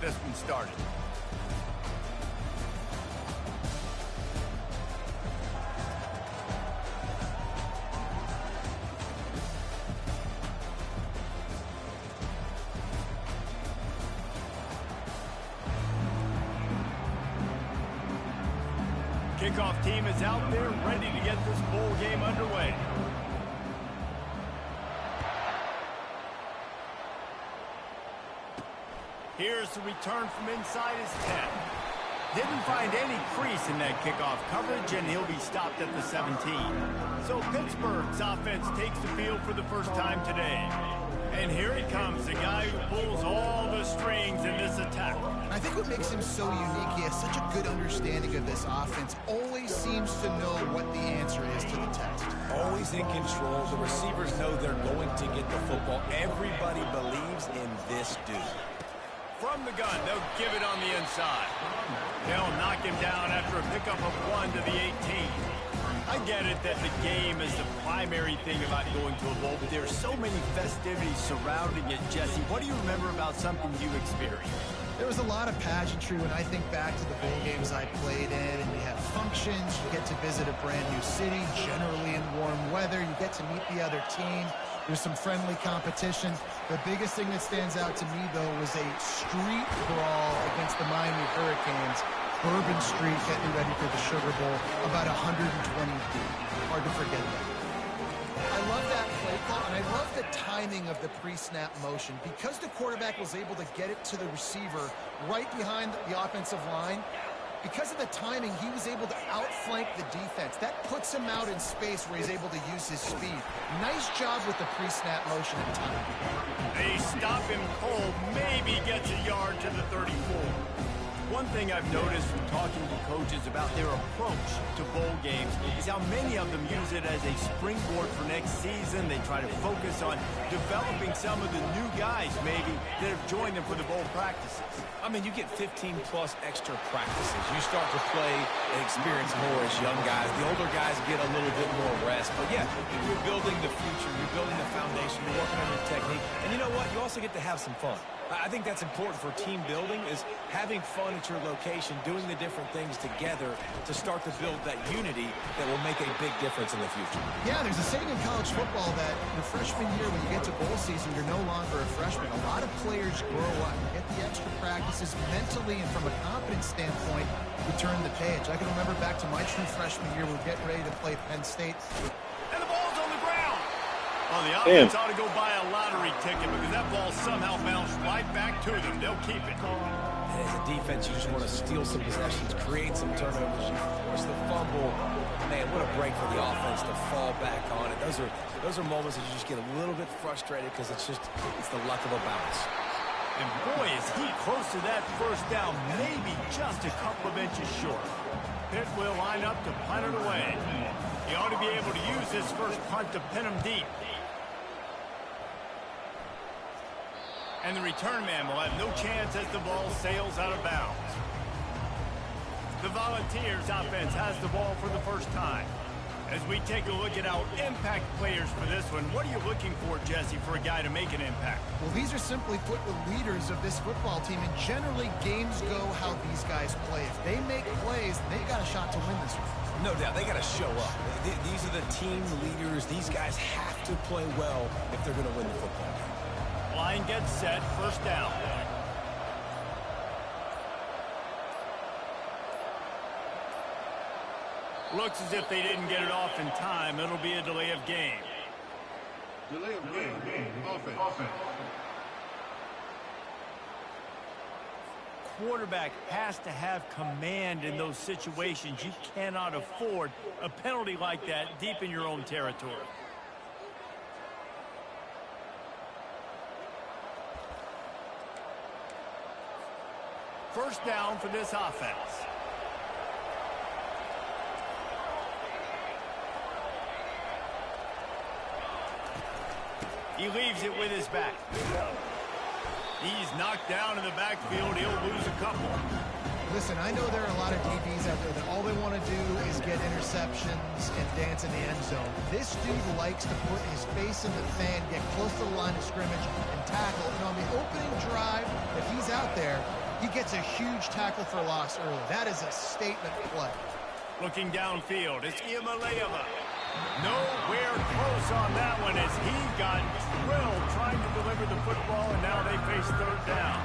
This one started. Kickoff team is out there ready to get this bowl game underway. Here's the return from inside his 10. Didn't find any crease in that kickoff coverage, and he'll be stopped at the 17. So Pittsburgh's offense takes the field for the first time today. And here he comes, the guy who pulls all the strings in this attack. I think what makes him so unique, he has such a good understanding of this offense. Always seems to know what the answer is to the test. Always in control. The receivers know they're going to get the football. Everybody believes in this dude. From the gun, they'll give it on the inside. They'll knock him down after a pickup of 1 to the 18. I get it that the game is the primary thing about going to a bowl, but there's so many festivities surrounding it, Jesse. What do you remember about something you experienced? There was a lot of pageantry when I think back to the bowl games I played in. And you have functions, you get to visit a brand new city, generally in warm weather. You get to meet the other team. There's some friendly competition. The biggest thing that stands out to me, though, was a street brawl against the Miami Hurricanes. Bourbon Street getting ready for the Sugar Bowl, about 120 deep. Hard to forget that. I love that play call, and I love the timing of the pre-snap motion. Because the quarterback was able to get it to the receiver right behind the offensive line, because of the timing, he was able to outflank the defense. That puts him out in space where he's able to use his speed. Nice job with the pre-snap motion and timing. They stop him cold, maybe gets a yard to the 34. One thing I've noticed from talking to coaches about their approach to bowl games is how many of them use it as a springboard for next season. They try to focus on developing some of the new guys, maybe, that have joined them for the bowl practices. I mean, you get 15-plus extra practices. You start to play and experience more as young guys. The older guys get a little bit more rest. But, yeah, you're building the future. You're building the foundation. You're working on your technique. And you know what? You also get to have some fun. I think that's important for team building, is having fun at your location, doing the different things together to start to build that unity that will make a big difference in the future. Yeah, there's a saying in college football that your freshman year, when you get to bowl season, you're no longer a freshman. A lot of players grow up, get the extra practices mentally, and from a confidence standpoint, you turn the page. I can remember back to my true freshman year, we were getting ready to play Penn State. And the ball's on the ground. Well, the offense ought to go buy a lottery ticket because that ball somehow bounced right back to them. They'll keep it. And as a defense, you just want to steal some possessions, create some turnovers, you force the fumble. Man, what a break for the offense to fall back on it. Those are moments that you just get a little bit frustrated because it's the luck of a bounce. And boy, is he close to that first down, maybe just a couple of inches short. Pitt will line up to punt it away. He ought to be able to use his first punt to pin him deep. And the return man will have no chance as the ball sails out of bounds. The Volunteers offense has the ball for the first time. As we take a look at our impact players for this one, what are you looking for, Jesse, for a guy to make an impact? Well, these are simply put the leaders of this football team, and generally games go how these guys play. If they make plays, they got a shot to win this one. No doubt, they got to show up. These are the team leaders. These guys have to play well if they're going to win the football game. Line gets set, first down. Looks as if they didn't get it off in time. It'll be a delay of game. Delay of game. Offense. Quarterback has to have command in those situations. You cannot afford a penalty like that deep in your own territory. First down for this offense. He leaves it with his back. He's knocked down in the backfield. He'll lose a couple. Listen, I know there are a lot of DBs out there that all they want to do is get interceptions and dance in the end zone. This dude likes to put his face in the fan, get close to the line of scrimmage, and tackle. And on the opening drive, if he's out there, He gets a huge tackle for loss early. That is a statement play. Looking downfield, it's Iamaleava. Nowhere close on that one as he got drilled trying to deliver the football, and now they face third down.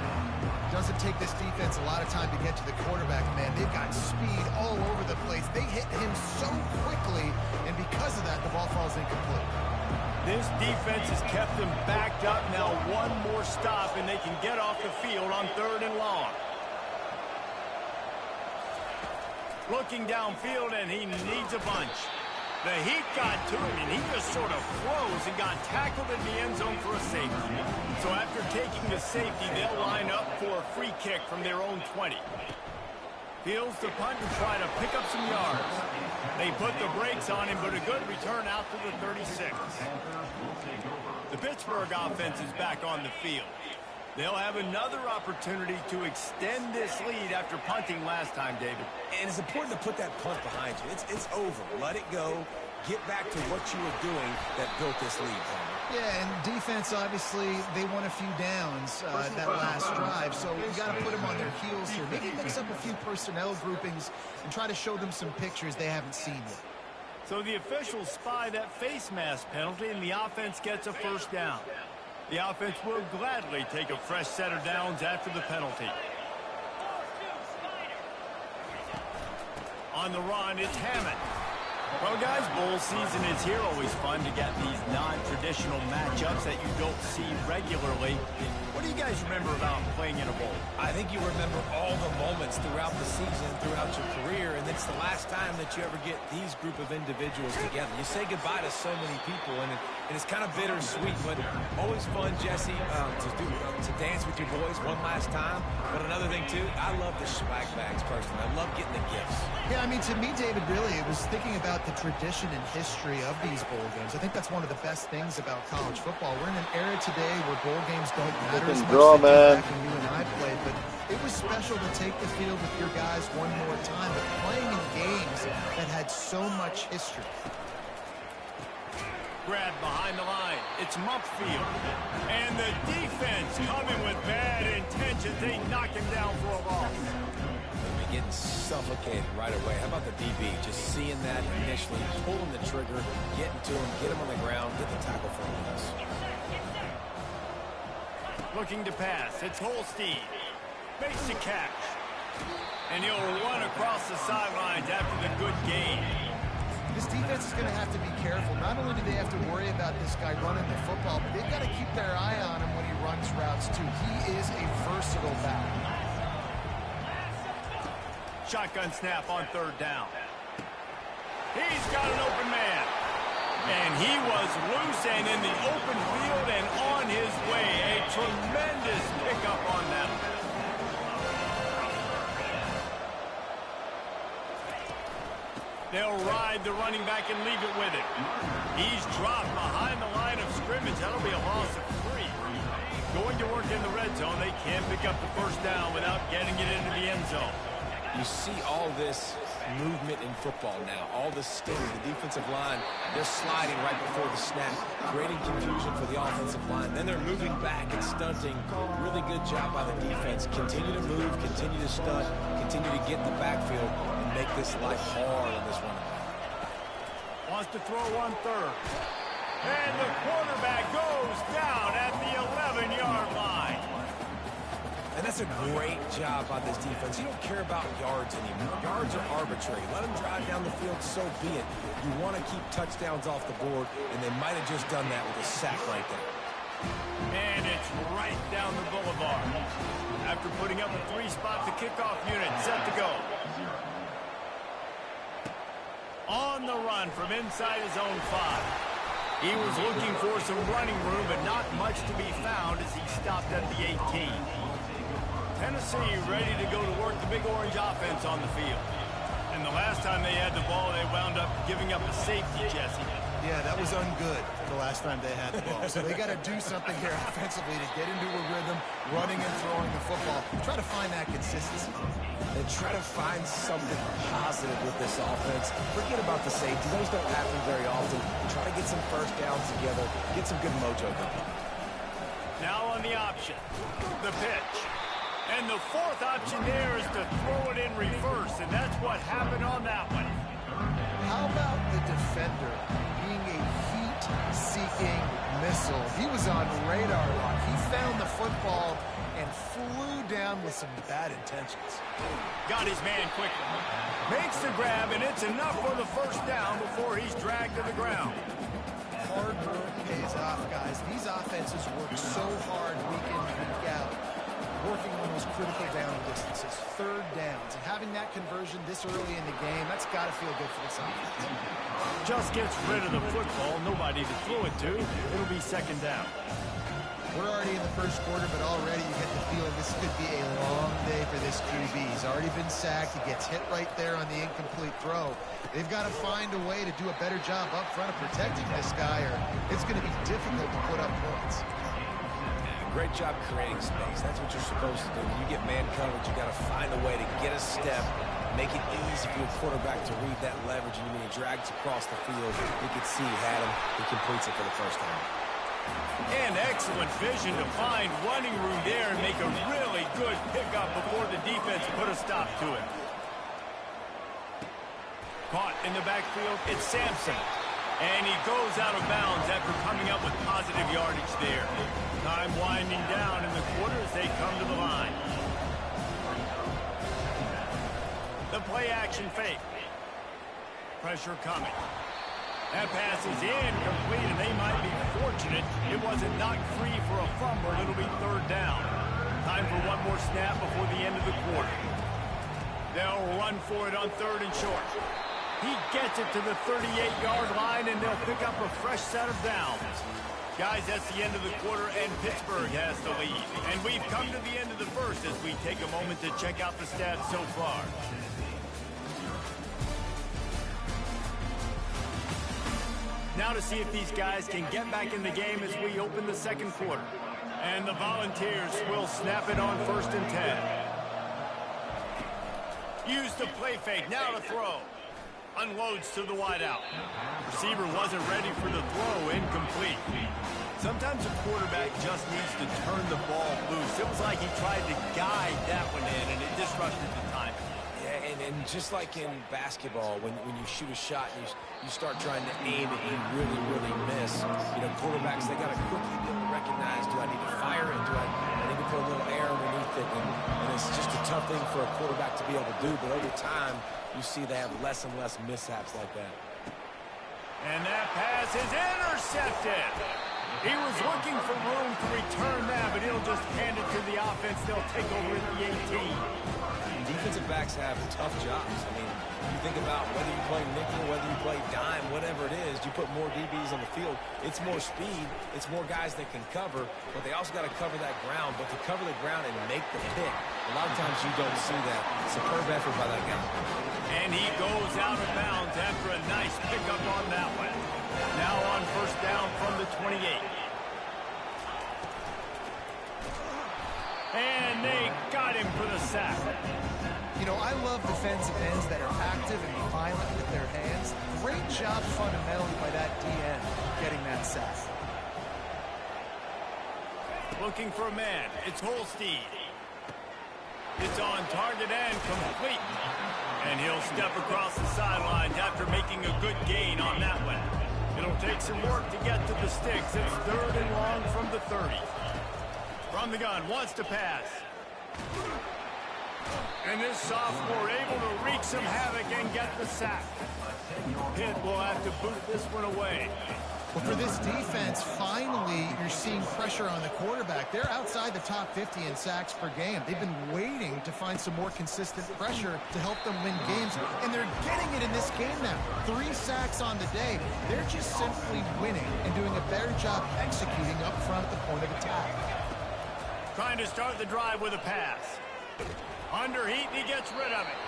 Doesn't take this defense a lot of time to get to the quarterback, man. They've got speed all over the place. They hit him so quickly, and because of that, the ball falls incomplete. This defense has kept them backed up. Now one more stop, and they can get off the field on 3rd and long. Looking downfield, and he needs a bunch. The heat got to him, and he just sort of froze and got tackled in the end zone for a safety. So after taking the safety, they'll line up for a free kick from their own 20. Fields the punt and try to pick up some yards. They put the brakes on him, but a good return out to the 36. The Pittsburgh offense is back on the field. They'll have another opportunity to extend this lead after punting last time, David. And it's important to put that punt behind you. It's over. Let it go. Get back to what you were doing that built this lead, Homer. Yeah, and defense, obviously, they won a few downs that last drive, so you got to put them on their heels here. Maybe mix up a few personnel groupings and try to show them some pictures they haven't seen yet. So the officials spy that face mask penalty, and the offense gets a first down. The offense will gladly take a fresh set of downs after the penalty. On the run, it's Hammond. Well, guys, bowl season is here. Always fun to get these non-traditional matchups that you don't see regularly. What do you guys remember about playing in a bowl? I think you remember all the moments throughout the season, throughout your career, and it's the last time that you ever get these group of individuals together. You say goodbye to so many people, and it's kind of bittersweet, but always fun, Jesse, to dance with your boys one last time. But another thing, too, I love the swag bags, personally. I love getting the gifts. Yeah, I mean, to me, David, really, it was thinking about the tradition and history of these bowl games. I think that's one of the best things about college football. We're in an era today where bowl games don't matter as much as they did back when you and I played, but it was special to take the field with your guys one more time, but playing in games that had so much history. Grab behind the line. It's Mumpfield. And the defense coming with bad intentions. They knock him down for a loss. Getting suffocated right away. How about the DB? Just seeing that initially, pulling the trigger, getting to him, get him on the ground, get the tackle for a loss. Looking to pass. It's Holstein. Makes the catch. And he'll run across the sidelines after the good gain. This defense is going to have to be careful. Not only do they have to worry about this guy running the football, but they've got to keep their eye on him when he runs routes, too. He is a versatile back. Shotgun snap on 3rd down. He's got an open man. And he was loose and in the open field and on his way. A tremendous pickup on that one. They'll ride the running back and leave it with him. He's dropped behind the line of scrimmage. That'll be a loss of 3. Going to work in the red zone. They can pick up the first down without getting it into the end zone. You see all this movement in football now, all the sting, the defensive line, they're sliding right before the snap, creating confusion for the offensive line. Then they're moving back and stunting. Really good job by the defense. Continue to move, continue to stunt, continue to get the backfield and make this life hard on this running back. Wants to throw on 3rd. And the quarterback goes down at the 11-yard line. And that's a great job by this defense. You don't care about yards anymore. Yards are arbitrary. Let them drive down the field, so be it. You want to keep touchdowns off the board, and they might have just done that with a sack right there. And it's right down the boulevard. After putting up a 3-spot, the kickoff unit set to go. On the run from inside his own 5. He was looking for some running room, but not much to be found as he stopped at the 18. Tennessee ready to go to work the Big Orange offense on the field. And the last time they had the ball, they wound up giving up a safety, Jesse. Yeah, that was ungood the last time they had the ball. So they got to do something here offensively to get into a rhythm, running and throwing the football. Try to find that consistency. And try to find something positive with this offense. Forget about the safety. Those don't happen very often. Try to get some first downs together. Get some good mojo going. Now on the option. The pitch. And the fourth option there is to throw it in reverse, and that's what happened on that one. How about the defender being a heat-seeking missile? He was on radar lock. He found the football and flew down with some bad intentions. Got his man quickly. Makes the grab, and it's enough for the first down before he's dragged to the ground. Hard work pays off, guys. These offenses work so hard week in, week out, working on those critical down distances, third downs, and having that conversion this early in the game, that's got to feel good for this offense. Just gets rid of the football, nobody to throw it to. It'll be second down. We're already in the first quarter, but already you get the feeling this could be a long day for this QB. He's already been sacked. He gets hit right there on the incomplete throw. They've got to find a way to do a better job up front of protecting this guy, or it's going to be difficult to put up points. Great job creating space. That's what you're supposed to do. When you get man coverage, you got to find a way to get a step, make it easy for your quarterback to read that leverage, and when he drags across the field, you can see he had him. He completes it for the first time. And excellent vision to find running room there and make a really good pickup before the defense put a stop to it. Caught in the backfield, it's Sampson. And he goes out of bounds after coming up with positive yardage there. Time winding down in the quarter as they come to the line. The play action fake. Pressure coming. That pass is incomplete, and they might be fortunate it wasn't knocked free for a fumble. It'll be third down. Time for one more snap before the end of the quarter. They'll run for it on third and short. He gets it to the 38-yard line, and they'll pick up a fresh set of downs. Guys, that's the end of the quarter, and Pittsburgh has the lead. And we've come to the end of the first as we take a moment to check out the stats so far. Now to see if these guys can get back in the game as we open the second quarter. And the Volunteers will snap it on 1st and 10. Use the play fake, now to throw. Unloads to the wideout. Receiver wasn't ready for the throw, incomplete. Sometimes a quarterback just needs to turn the ball loose. It was like he tried to guide that one in, and it disrupted the timing. Yeah, and just like in basketball, when you shoot a shot and you start trying to aim and you really, really miss, you know, quarterbacks, they got to quickly be able to recognize, do I need to fire it? Do I need to put a little air underneath it? And it's just a tough thing for a quarterback to be able to do, but over time, you see they have less and less mishaps like that. And that pass is intercepted. He was looking for room to return that, but he'll just hand it to the offense. They'll take over at the 18. Defensive backs have tough jobs. I mean, you think about whether you play nickel, whether you play dime, whatever it is, you put more DBs on the field. It's more speed. It's more guys that can cover, but they also got to cover that ground. But to cover the ground and make the pick, a lot of times you don't see that. Superb effort by that guy. And he goes out of bounds after a nice pickup on that one. Now on first down from the 28. And they got him for the sack. You know, I love defensive ends that are active and violent with their hands. Great job fundamentally by that DN getting that sack. Looking for a man. It's Holstein. It's on target and complete. And he'll step across the sidelines after making a good gain on that one. It'll take some work to get to the sticks. It's third and long from the 30. From the gun, wants to pass. And this sophomore able to wreak some havoc and get the sack. Pitt will have to boot this one away. Well, for this defense, finally, you're seeing pressure on the quarterback. They're outside the top 50 in sacks per game. They've been waiting to find some more consistent pressure to help them win games, and they're getting it in this game now. 3 sacks on the day. They're just simply winning and doing a better job executing up front at the point of attack. Trying to start the drive with a pass. Under heat, he gets rid of it.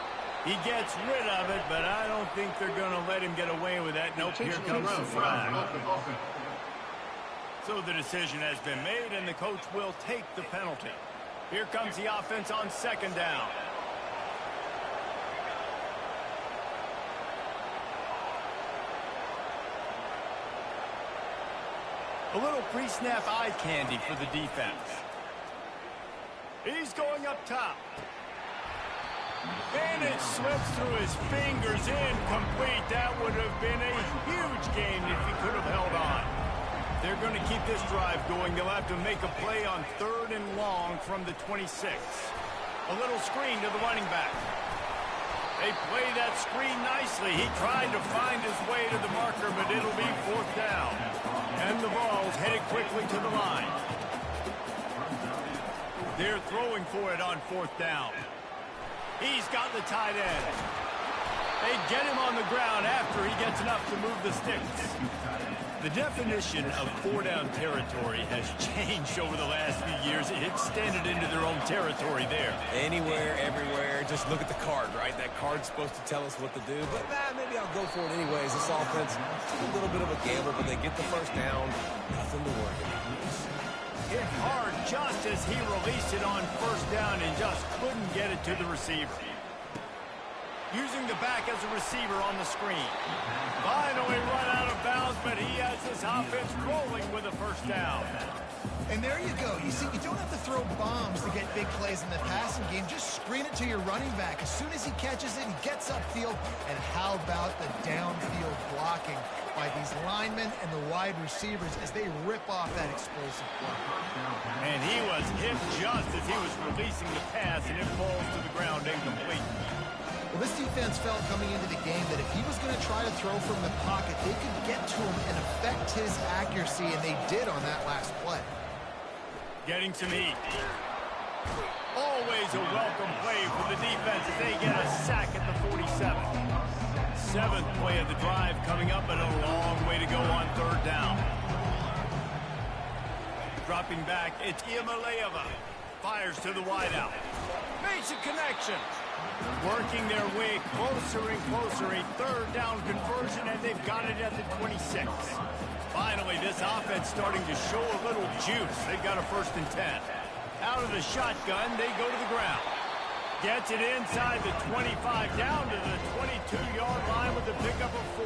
He gets rid of it, but I don't think they're going to let him get away with that. Nope, here comes the flag. So the decision has been made, and the coach will take the penalty. Here comes the offense on second down. A little pre-snap eye candy for the defense. He's going up top. And it slips through his fingers, incomplete. That would have been a huge gain if he could have held on. They're going to keep this drive going. They'll have to make a play on 3rd and long from the 26. A little screen to the running back. They play that screen nicely. He tried to find his way to the marker, but it'll be 4th down. And the ball's headed quickly to the line. They're throwing for it on 4th down. He's got the tight end. They get him on the ground after he gets enough to move the sticks. The definition of 4-down territory has changed over the last few years. It extended into their own territory there. Anywhere, everywhere, just look at the card, right? That card's supposed to tell us what to do, but maybe I'll go for it anyways. This offense, a little bit of a gamble, but they get the first down. Nothing to worry about. Hit hard just as he released it on 1st down and just couldn't get it to the receiver. Using the back as a receiver on the screen. Finally run out of bounds, but he has his offense rolling with a 1st down. And there you go. You see, you don't have to throw bombs to get big plays in the passing game. Just screen it to your running back. As soon as he catches it, he gets upfield. And how about the downfield blocking by these linemen and the wide receivers as they rip off that explosive play. And he was hit just as he was releasing the pass, and it falls to the ground incomplete. Well, this defense felt coming into the game that if he was going to try to throw from the pocket, they could get to him and affect his accuracy, and they did on that last play. Getting some heat. Always a welcome play for the defense as they get a sack at the 47. 7th play of the drive coming up, but a long way to go on 3rd down. Dropping back, it's Iamaleava. Fires to the wideout. Makes a connection. Working their way closer and closer. A 3rd down conversion, and they've got it at the 26. Finally, this offense starting to show a little juice. They've got a 1st and 10. Out of the shotgun, they go to the ground. Gets it inside the 25, down to the 22-yard line with a pickup of 4.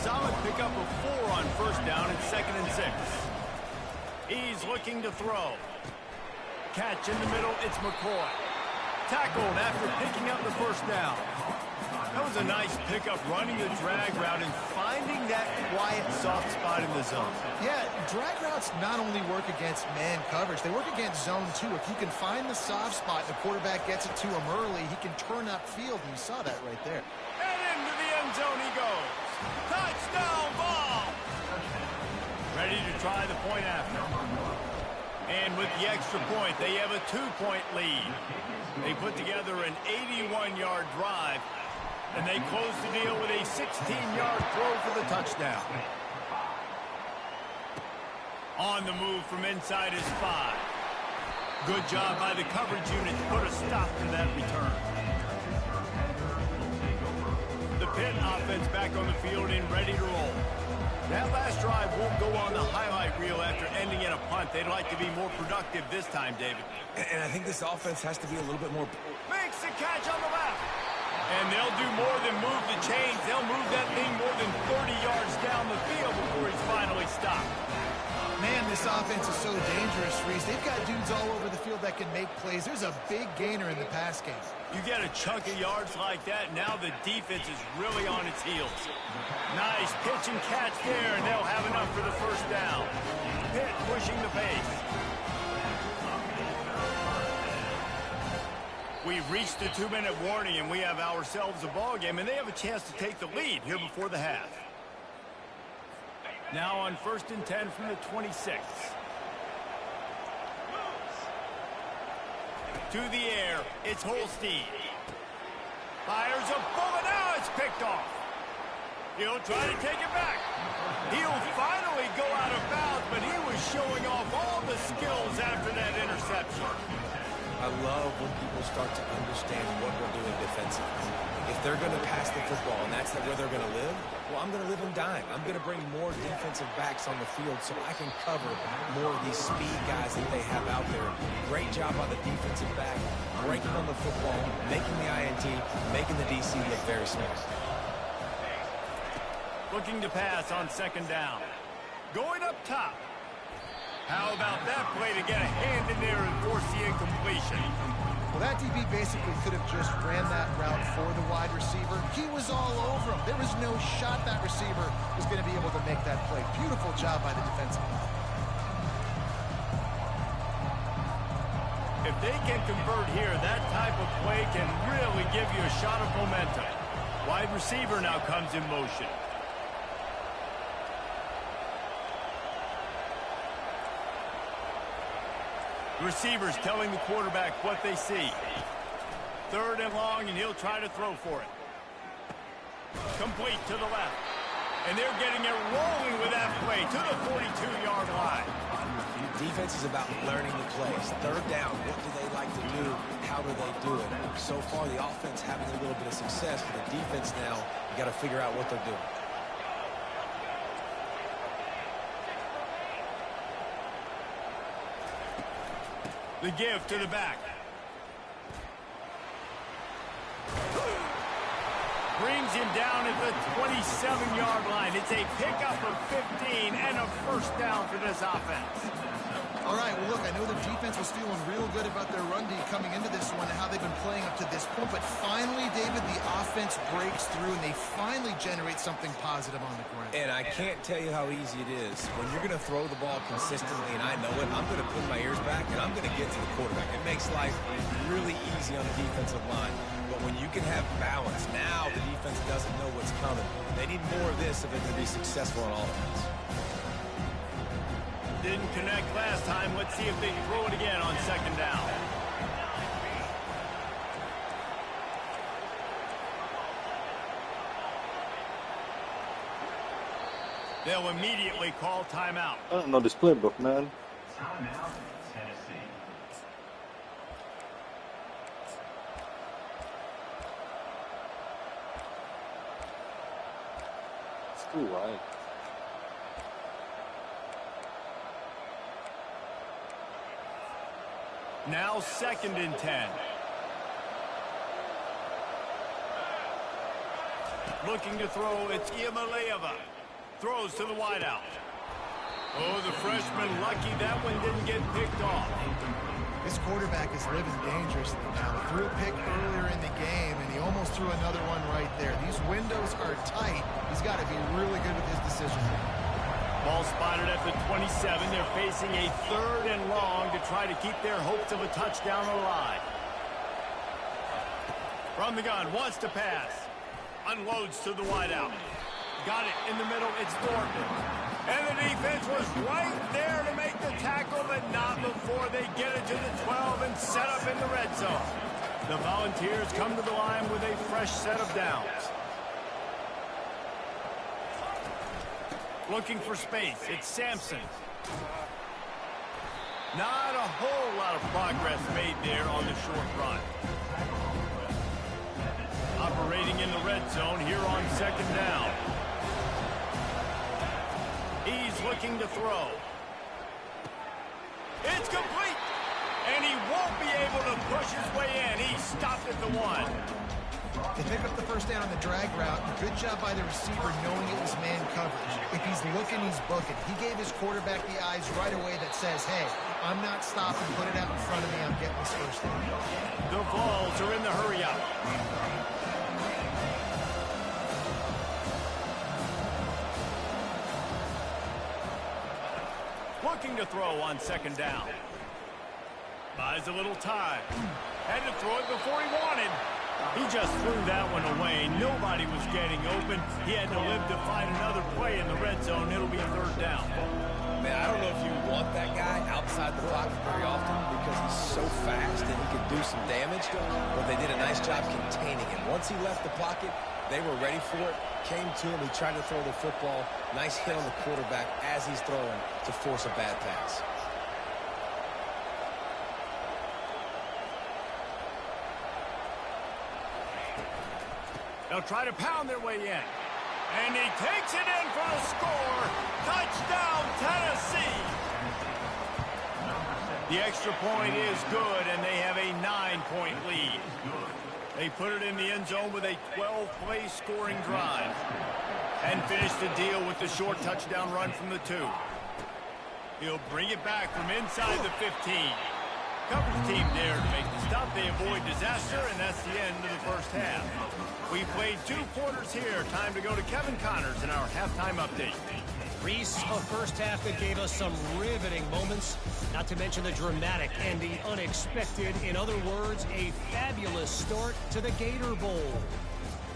Solid pickup of 4 on 1st down and 2nd and 6. He's looking to throw. Catch in the middle, it's McCoy. Tackled after picking up the 1st down. That was a nice pickup, running the drag route and finding that quiet, soft spot in the zone. Yeah, drag routes not only work against man coverage, they work against zone too. If you can find the soft spot and the quarterback gets it to him early, he can turn upfield, and you saw that right there. And into the end zone he goes. Touchdown ball! Ready to try the point after. And with the extra point, they have a 2-point lead. They put together an 81-yard drive, and they close the deal with a 16-yard throw for the touchdown. On the move from inside his 5. Good job by the coverage unit to put a stop to that return. The Pitt offense back on the field and ready to roll. That last drive won't go on the highlight reel after ending in a punt. They'd like to be more productive this time, David. And I think this offense has to be a little bit more... Makes the catch on the left. And they'll do more than move the chains. They'll move that thing more than 30 yards down the field before he's finally stopped. Man, this offense is so dangerous, Reese. They've got dudes all over the field that can make plays. There's a big gainer in the pass game. You get a chunk of yards like that, now the defense is really on its heels. Nice pitch and catch there, and they'll have enough for the 1st down. Pitt pushing the pace. We've reached the 2-minute warning, and we have ourselves a ball game, and they have a chance to take the lead here before the half. Now on 1st and 10 from the 26. To the air, it's Holstein. Fires a bullet, now it's picked off. He'll try to take it back. He'll finally go out of bounds, but he was showing off all the skills after that interception. I love when people start to understand what we're doing defensively. If they're going to pass the football and that's where they're going to live, well, I'm going to live in dime. I'm going to bring more defensive backs on the field so I can cover more of these speed guys that they have out there. Great job on the defensive back, breaking on the football, making the INT, making the DC look very smart. Looking to pass on 2nd down. Going up top. How about that play to get a hand in there and force the incompletion? Well, that DB basically could have just ran that route for the wide receiver. He was all over him. There was no shot that receiver was going to be able to make that play. Beautiful job by the defensive line. If they can convert here, that type of play can really give you a shot of momentum. Wide receiver now comes in motion. Receivers telling the quarterback what they see. 3rd and long, and he'll try to throw for it. Complete to the left. And they're getting it rolling with that play to the 42-yard line. Defense is about learning the plays. 3rd down, what do they like to do? How do they do it? So far, the offense having a little bit of success, but the defense now, you got to figure out what they're doing. The give to the back. Brings him down at the 27-yard line. It's a pickup of 15 and a 1st down for this offense. All right, well, look, I know the defense was feeling real good about their run D coming into this one and how they've been playing up to this point. But finally, David, the offense breaks through, and they finally generate something positive on the ground. And I can't tell you how easy it is. When you're going to throw the ball consistently, and I know it, I'm going to put my ears back, and I'm going to get to the quarterback. It makes life really easy on the defensive line. But when you can have balance, now the defense doesn't know what's coming. They need more of this if they're going to be successful on offense. Didn't connect last time. Let's see if they throw it again on 2nd down. They'll immediately call timeout. I don't know this playbook, man. Timeout, Tennessee. It's too wide. Now 2nd and 10. Looking to throw, it's Iamaleava. Throws to the wideout. Oh, the freshman lucky that one didn't get picked off. This quarterback is living dangerously now. Threw a pick earlier in the game, and he almost threw another one right there. These windows are tight. He's got to be really good with his decision. Ball spotted at the 27. They're facing a 3rd and long to try to keep their hopes of a touchdown alive. From the gun, wants to pass. Unloads to the wideout. Got it in the middle. It's Thornton. And the defense was right there to make the tackle, but not before they get it to the 12 and set up in the red zone. The Volunteers come to the line with a fresh set of downs. Looking for space. It's Sampson. Not a whole lot of progress made there on the short run. Operating in the red zone here on 2nd down. He's looking to throw. It's complete. And he won't be able to push his way in. He stopped at the 1. They pick up the 1st down on the drag route. Good job by the receiver knowing it was man coverage. If he's looking, he's booking. He gave his quarterback the eyes right away that says, hey, I'm not stopping. Put it out in front of me. I'm getting this 1st down. The Vols are in the hurry up. Looking to throw on 2nd down. Buys a little time. Had to throw it before he wanted. He just threw that one away. Nobody was getting open. He had to live to find another play in the red zone. It'll be 3rd down. Man, I don't know if you want that guy outside the pocket very often because he's so fast and he can do some damage, but they did a nice job containing him. Once he left the pocket, they were ready for it, came to him, he tried to throw the football. Nice hit on the quarterback as he's throwing to force a bad pass. They'll try to pound their way in. And he takes it in for the score. Touchdown, Tennessee. The extra point is good, and they have a 9-point lead. They put it in the end zone with a 12-play scoring drive. And finish the deal with the short touchdown run from the 2. He'll bring it back from inside the 15. Coverage team there to make the stop. They avoid disaster, and that's the end of the first half. We played 2 quarters here. Time to go to Kevin Connors in our halftime update. Reese, a first half that gave us some riveting moments, not to mention the dramatic and the unexpected. In other words, a fabulous start to the Gator Bowl.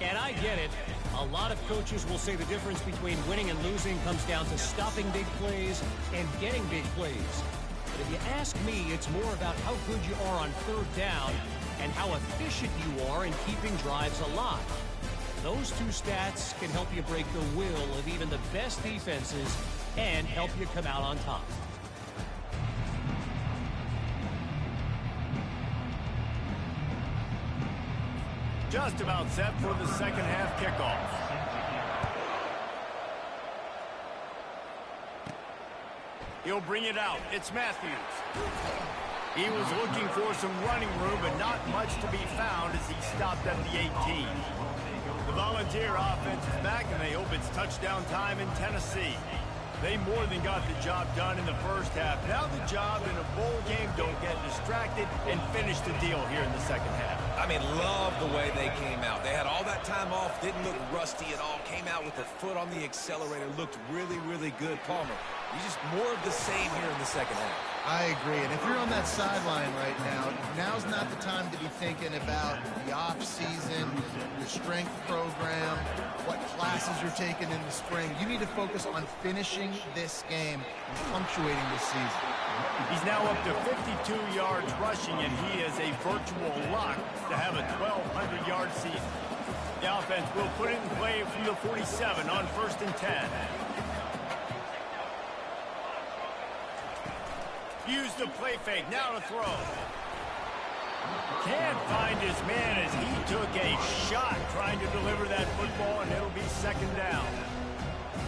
And I get it. A lot of coaches will say the difference between winning and losing comes down to stopping big plays and getting big plays. But if you ask me, it's more about how good you are on third down and how efficient you are in keeping drives alive. Those 2 stats can help you break the will of even the best defenses and help you come out on top. Just about set for the second half kickoff. He'll bring it out. It's Matthews. He was looking for some running room, but not much to be found as he stopped at the 18. The Volunteer offense is back, and they hope it's touchdown time in Tennessee. They more than got the job done in the first half. Now the job in a bowl game, don't get distracted and finish the deal here in the second half. I mean, love the way they came out. They had all that time off, didn't look rusty at all, came out with their foot on the accelerator, looked really, really good. Palmer, he's just more of the same here in the second half. I agree, and if you're on that sideline right now, now's not the time to be thinking about the off-season, your strength program, what classes you're taking in the spring. You need to focus on finishing this game and punctuating this season. He's now up to 52 yards rushing, and he is a virtual lock to have a 1,200-yard season. The offense will put it in play from the 47 on 1st and 10. Use the play fake, now to throw. Can't find his man as he took a shot trying to deliver that football, and it'll be second down.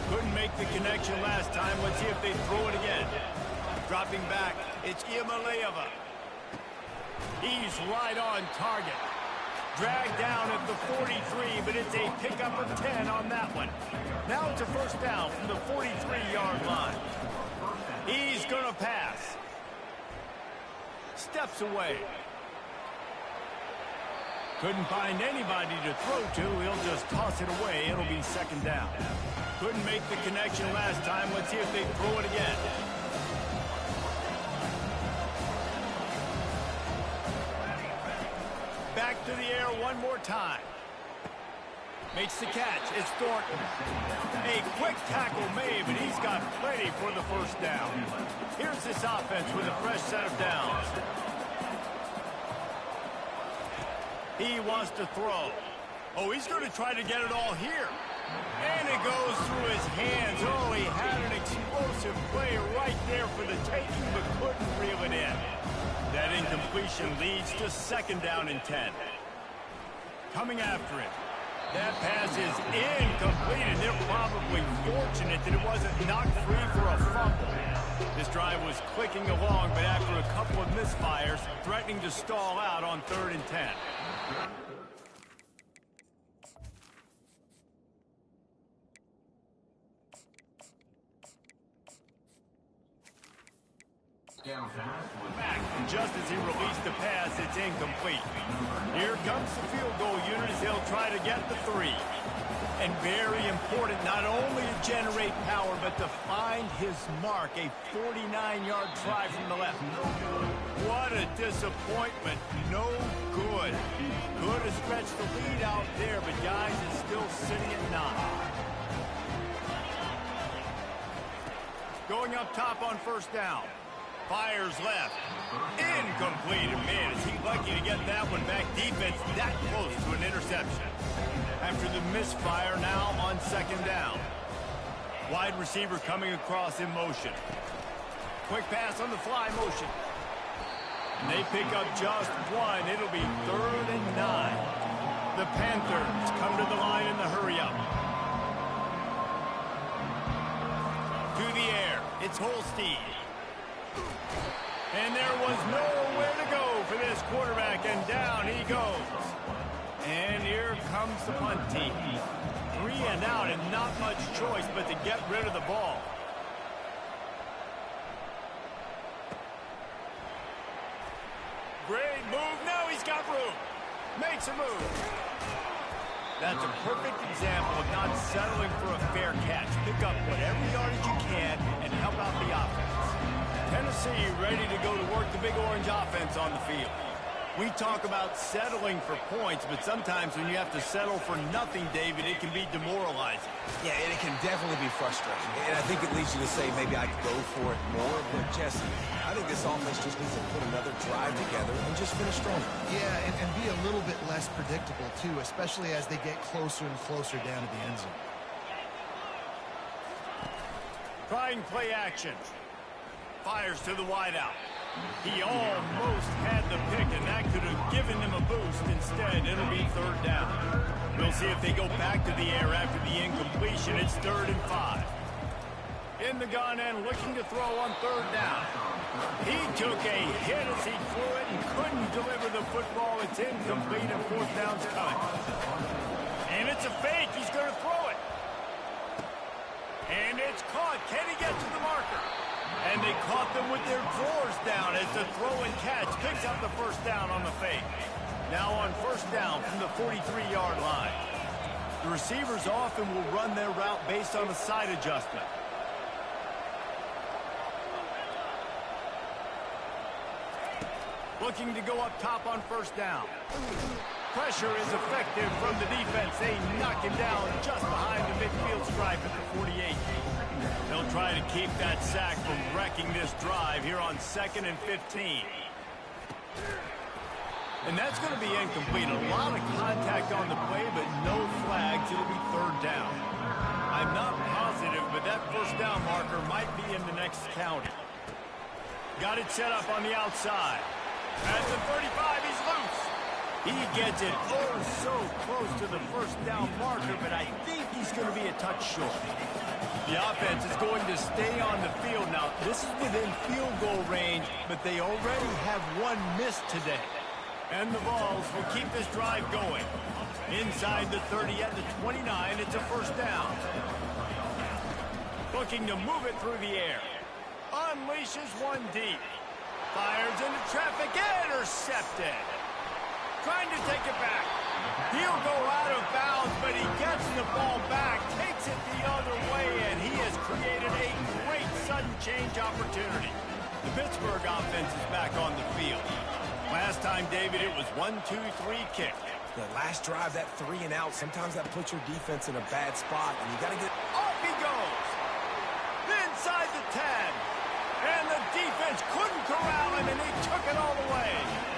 Couldn't make the connection last time. Let's see if they throw it again. Dropping back, it's Iamaleava. He's right on target. Dragged down at the 43, but it's a pickup of 10 on that one. Now it's a first down from the 43-yard line. He's going to pass. Steps away. Couldn't find anybody to throw to. He'll just toss it away. It'll be second down. Couldn't make the connection last time. Let's see if they throw it again. Back to the air one more time. Makes the catch. It's Thornton. A quick tackle made, but he's got plenty for the first down. Here's this offense with a fresh set of downs. He wants to throw. Oh, he's going to try to get it all here. And it goes through his hands. Oh, he had an explosive play right there for the taking, but couldn't reel it in. That incompletion leads to second down and 10. Coming after it. That pass is incomplete, and they're probably fortunate that it wasn't knocked free for a fumble. This drive was clicking along, but after a couple of misfires, threatening to stall out on 3rd and 10. Back, just as he released the pass, it's incomplete. Here comes the field goal unit as they'll try to get the 3. And very important, not only to generate power, but to find his mark, a 49-yard try from the left. What a disappointment. No good. Could have stretched the lead out there, but guys, is still sitting at 9. Going up top on first down. Fires left. Incomplete. And man, is he lucky to get that one back. Defense that close to an interception. After the misfire, now on second down. Wide receiver coming across in motion. Quick pass on the fly motion. And they pick up just one. It'll be 3rd and 9. The Panthers come to the line in the hurry up. To the air. It's Holstein. And there was nowhere to go for this quarterback, and down he goes. And here comes the punt team. 3 and out, and not much choice but to get rid of the ball. Makes a move. That's a perfect example of not settling for a fair catch. Pick up whatever yardage you can and help out the offense. Tennessee ready to go to work the Big Orange offense on the field. We talk about settling for points, but sometimes when you have to settle for nothing, David, it can be demoralizing. Yeah, and it can definitely be frustrating. And I think it leads you to say maybe I could go for it more. But, Jesse, I think this offense just needs to put another drive together and just finish strong. Yeah, and be a little bit less predictable, too, especially as they get closer and closer down to the end zone. Trying play action. Fires to the wideout. He almost had the pick, and that could have given him a boost. Instead, it'll be third down. We'll see if they go back to the air after the incompletion. It's 3rd and 5. In the gun and looking to throw on 3rd down. He took a hit as he threw it and couldn't deliver the football. It's incomplete and 4th down's coming. And it's a fake. He's going to throw it. And it's caught. Can he get to the marker? And they caught them with their drawers down as the throw and catch picks up the 1st down on the fake. Now on 1st down from the 43-yard line. The receivers often will run their route based on a side adjustment. Looking to go up top on 1st down. Pressure is effective from the defense. They knock him down just behind the midfield stripe at the 48. They'll try to keep that sack from wrecking this drive here on 2nd and 15. And that's going to be incomplete. A lot of contact on the play, but no flags. It'll be 3rd down. I'm not positive, but that 1st down marker might be in the next county. Got it set up on the outside. At the 35, he's loose. He gets it so close to the 1st down marker, but I think he's going to be a touch short. The offense is going to stay on the field now. This is within field goal range, but they already have one miss today. And the Vols will keep this drive going. Inside the 30 at the 29, it's a 1st down. Looking to move it through the air. Unleashes one deep. Fires into traffic, intercepted. Trying to take it back. He'll go out of bounds, but he gets the ball back, takes it the other way, and he has created a great sudden change opportunity. The Pittsburgh offense is back on the field. Last time, David, it was 1-2-3 kick. The last drive, that 3 and out, sometimes that puts your defense in a bad spot, and you got to get... Off he goes. Inside the 10. And the defense couldn't corral him, and he took it all the way.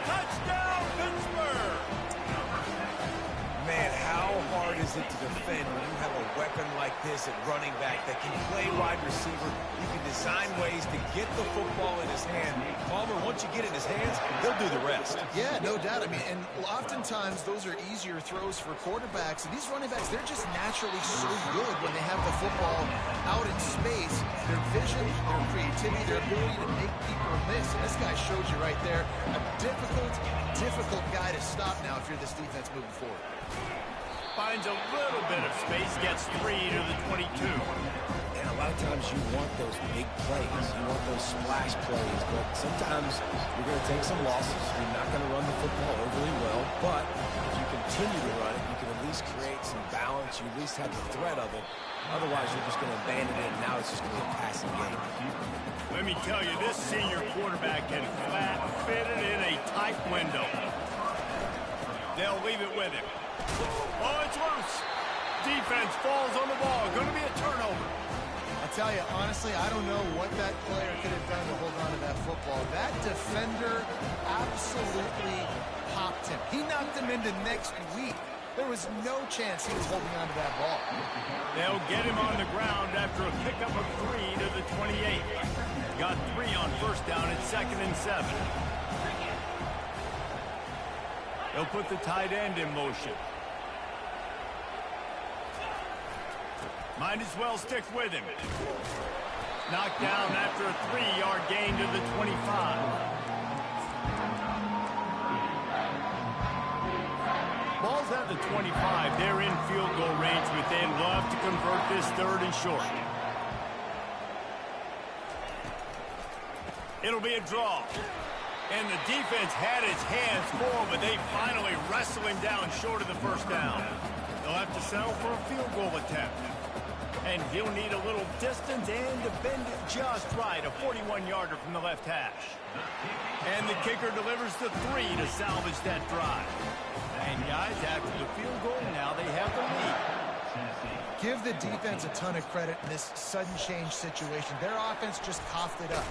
Touchdown, Pittsburgh! Man, how hard is it to defend when you have a weapon like this at running back that can play wide receiver? You can design ways to get the football in his hand. Palmer, once you get it in his hands, he'll do the rest. Yeah, no doubt. I mean, and oftentimes those are easier throws for quarterbacks. And these running backs, they're just naturally so good when they have the football out in space. Their vision, their creativity, their ability to make people miss. And this guy shows you right there a difficult guy to stop now if you're this defense moving forward. Finds a little bit of space, gets 3 to the 22. And a lot of times you want those big plays. You want those splash plays. But sometimes you're going to take some losses. You're not going to run the football overly well. But if you continue to run it, you can at least create some balance. You at least have the threat of it. Otherwise, you're just going to abandon it, and now it's just going to be a passing game. Let me tell you, this senior quarterback can flat fit it in a tight window. They'll leave it with him. Oh, it's loose. Defense falls on the ball. Going to be a turnover. I'll tell you, honestly, I don't know what that player could have done to hold on to that football. That defender absolutely popped him. He knocked him into next week. There was no chance he was holding on to that ball. They'll get him on the ground after a pickup of 3 to the 28. Got 3 on 1st down at 2nd and 7. They'll put the tight end in motion. Might as well stick with him. Knocked down after a 3-yard gain to the 25. Ball's at the 25. They're in field goal range, but they'd love to convert this 3rd and short. It'll be a draw. And the defense had its hands full, but they finally wrestle him down short of the first down. They'll have to settle for a field goal attempt. And he'll need a little distance and to bend it just right, a 41-yarder from the left hash. And the kicker delivers the 3 to salvage that drive. And guys, after the field goal, now they have the lead. Give the defense a ton of credit in this sudden change situation. Their offense just coughed it up.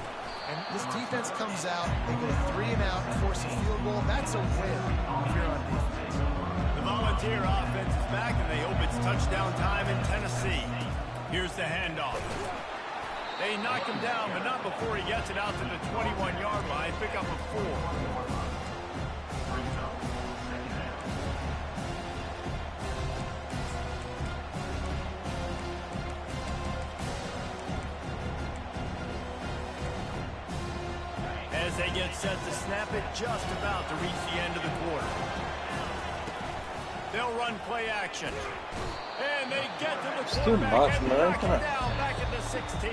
And this defense comes out, they go 3 and out and force a field goal. That's a win if you're on defense. The Volunteer offense is back, and they hope it's touchdown time in Tennessee. Here's the handoff. They knock him down, but not before he gets it out to the 21-yard line. Pick up a 4. As they get set to snap it, just about to reach the end of the quarter. They'll run play action. And they get to the quarterback and knock him down back at the 16.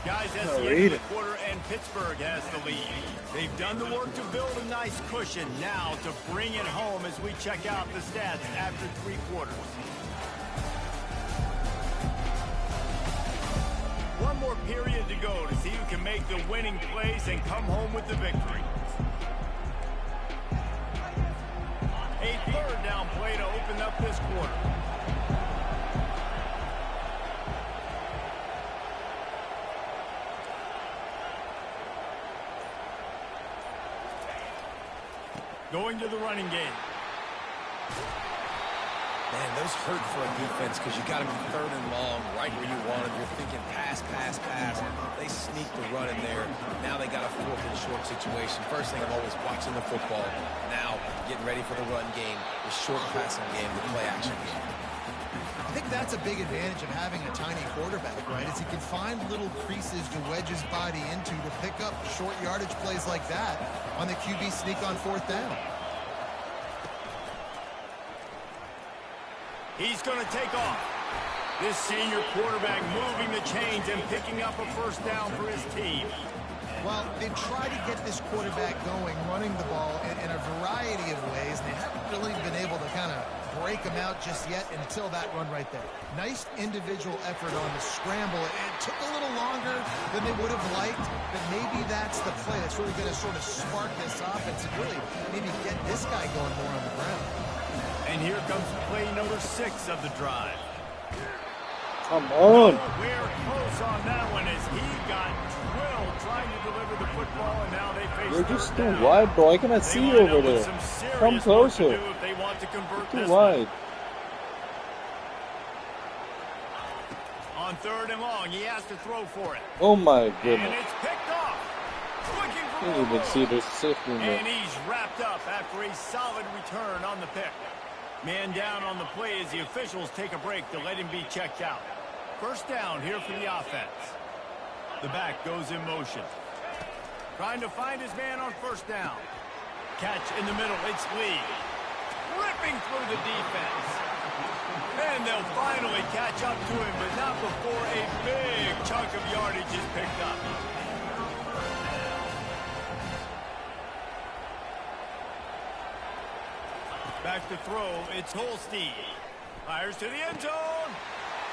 Guys, that's the end of the quarter, and Pittsburgh has the lead. They've done the work to build a nice cushion. Now to bring it home as we check out the stats after 3 quarters. One more period to go to see who can make the winning plays and come home with the victory. A 3rd down play to open up this quarter. Going to the running game. Man, those hurt for a defense because you got to be 3rd and long, right where you want them. You're thinking pass, pass, pass. They sneak the run in there. Now they got a 4th and short situation. First thing, I'm always watching the football. Now getting ready for the run game, the short passing game, the play action game. I think that's a big advantage of having a tiny quarterback, right? Is he can find little creases to wedge his body into to pick up short yardage plays like that on the QB sneak on 4th down. He's going to take off. This senior quarterback moving the chains and picking up a 1st down for his team. Well, they've tried to get this quarterback going, running the ball in a variety of ways, and they haven't really been able to kind of break him out just yet until that run right there. Nice individual effort on the scramble. It took a little longer than they would have liked, but maybe that's the play that's really going to sort of spark this offense and really maybe get this guy going more on the ground. And here comes play number 6 of the drive. Come on. We're close on that one as he got drilled trying to deliver the football, and now they face. You're just too wide, bro. I cannot see you over there. Come closer. If they want to convert too this wide. On 3rd and long, he has to throw for it. Oh my And goodness. it's picked off. Looking for I didn't even see the safety in there. And he's wrapped up after a solid return on the pick. Man down on the play as the officials take a break to let him be checked out. 1st down here for the offense. The back goes in motion. Trying to find his man on 1st down. Catch in the middle, it's Lee. Ripping through the defense. And they'll finally catch up to him, but not before a big chunk of yardage is picked up. Back to throw, it's Holstein. Fires to the end zone.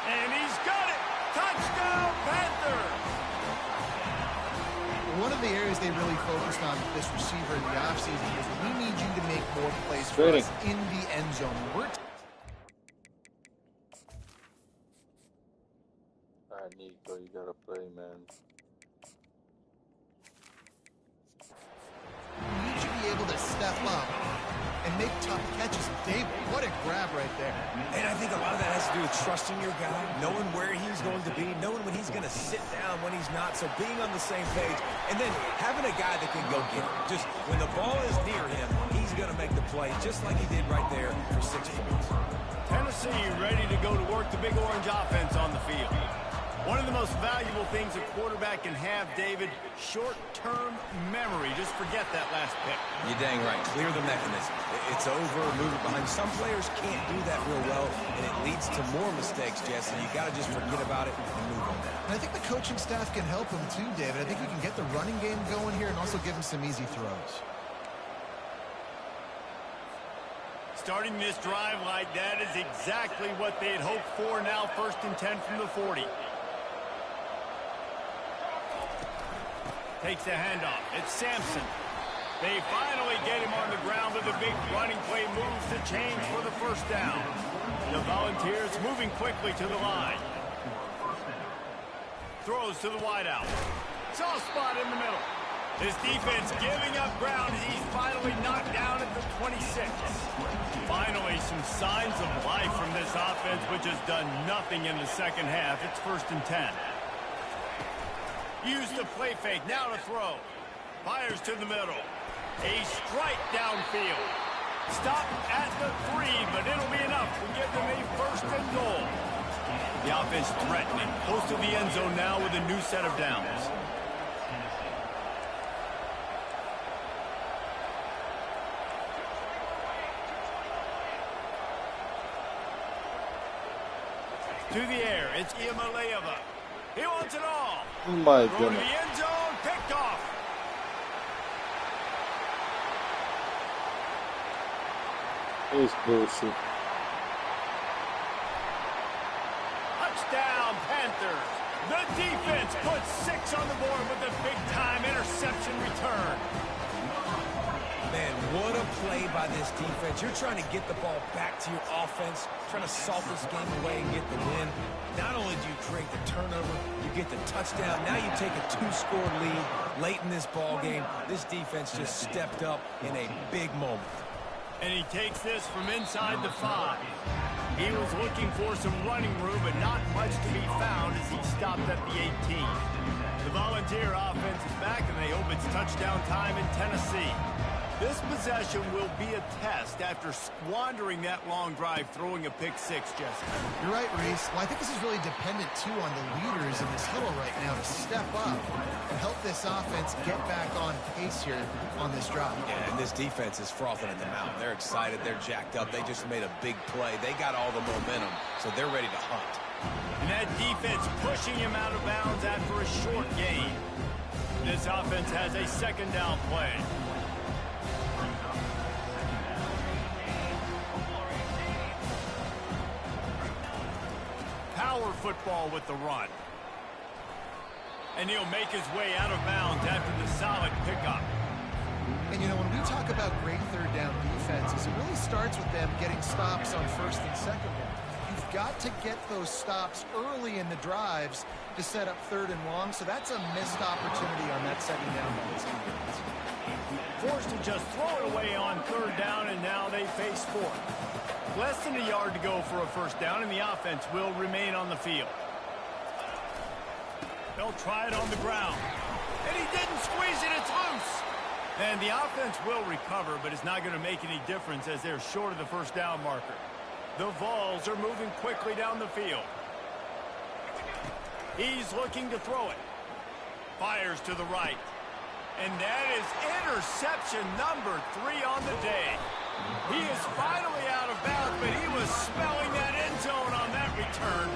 And he's got it. Touchdown, Panthers. One of the areas they really focused on with this receiver in the offseason is we need you to make more plays for us in the end zone. Nico, you gotta play, man. We need you to be able to step up and make tough catches. David, what a grab right there. And I think a lot of that has to do with trusting your guy, knowing where he's going to be, knowing when he's going to sit down, when he's not, so being on the same page, and then having a guy that can go get it. Just when the ball is near him, he's going to make the play, just like he did right there for 6 points. Tennessee ready to go to work the Big Orange offense on the field. One of the most valuable things a quarterback can have, David, short-term memory. Just forget that last pick. You're dang right. Clear the mechanism. It's over, move it behind. Some players can't do that real well, and it leads to more mistakes, Jesse. You got to just forget about it and move on. And I think the coaching staff can help him too, David. I think you can get the running game going here and also give him some easy throws. Starting this drive like that is exactly what they had hoped for. Now 1st and 10 from the 40. Takes the handoff. It's Sampson. They finally get him on the ground with a big running play, moves the chains for the first down. The Volunteers moving quickly to the line. Throws to the wideout. Soft spot in the middle. His defense giving up ground as he's finally knocked down at the 26. Finally, some signs of life from this offense, which has done nothing in the second half. It's 1st and 10. Use the play fake, now to throw. Fires to the middle. A strike downfield. Stop at the 3, but it'll be enough to give them a 1st and goal. The offense threatening. Close to the end zone now with a new set of downs. To the air, it's Iamaleava. He wants it all. Oh my Throw to goodness. the end zone, picked off. It's bullshit. Touchdown, Panthers. The defense puts 6 on the board with a big-time interception return. Man, what a play by this defense. You're trying to get the ball back to your offense, trying to salt this game away and get the win. Not only do you create the turnover, you get the touchdown. Now you take a 2-score lead late in this ball game. This defense just stepped up in a big moment. And he takes this from inside the 5. He was looking for some running room, but not much to be found as he stopped at the 18. The Volunteer offense is back, and they hope it's touchdown time in Tennessee. This possession will be a test after squandering that long drive, throwing a pick 6, Jesse. You're right, Reese. Well, I think this is really dependent, too, on the leaders in this huddle right now to step up and help this offense get back on pace here on this drive. Yeah, and this defense is frothing at the mouth. They're excited. They're jacked up. They just made a big play. They got all the momentum, so they're ready to hunt. And that defense pushing him out of bounds after a short gain. This offense has a 2nd down play. Power football with the run. And he'll make his way out of bounds after the solid pickup. And, you know, when we talk about great 3rd down defenses, it really starts with them getting stops on 1st and 2nd down. You've got to get those stops early in the drives to set up 3rd and long, so that's a missed opportunity on that 2nd down by this defense. Forced to just throw it away on 3rd down, and now they face 4th. Less than a yard to go for a 1st down, and the offense will remain on the field. They'll try it on the ground. And he didn't squeeze it, it's loose. And the offense will recover, but it's not going to make any difference as they're short of the 1st down marker. The Vols are moving quickly down the field. He's looking to throw it. Fires to the right. And that is interception number 3 on the day. He is finally out of bounds, but he was smelling that end zone on that return.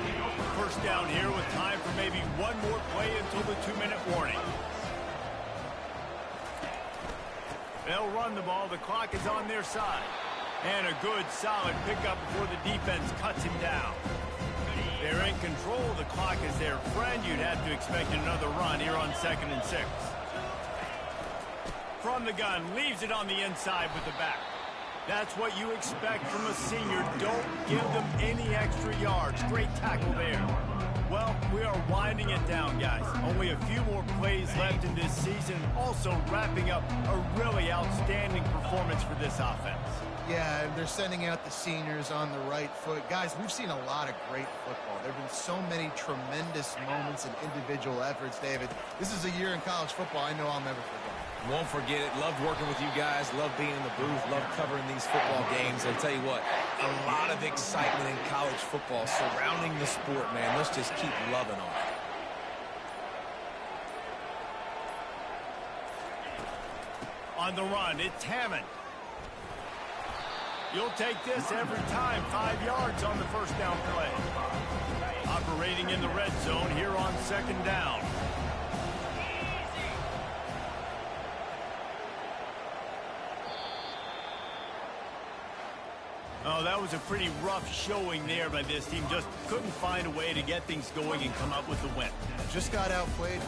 1st down here with time for maybe one more play until the 2-minute warning. They'll run the ball. The clock is on their side. And a good, solid pickup before the defense cuts him down. They're in control. The clock is their friend. You'd have to expect another run here on 2nd and 6. From the gun, leaves it on the inside with the back. That's what you expect from a senior. Don't give them any extra yards. Great tackle there. Well, we are winding it down, guys. Only a few more plays left in this season. Also wrapping up a really outstanding performance for this offense. Yeah, they're sending out the seniors on the right foot. Guys, we've seen a lot of great football. There have been so many tremendous moments and individual efforts, David. This is a year in college football I know I'll never forget. Won't forget it. Love working with you guys. Love being in the booth. Love covering these football games. I'll tell you what, a lot of excitement in college football surrounding the sport, man. Let's just keep loving on it. On the run, it's Hammond. You'll take this every time. 5 yards on the first down play. Operating in the red zone here on second down. Oh, that was a pretty rough showing there by this team. Just couldn't find a way to get things going and come up with the win. Just got outplayed.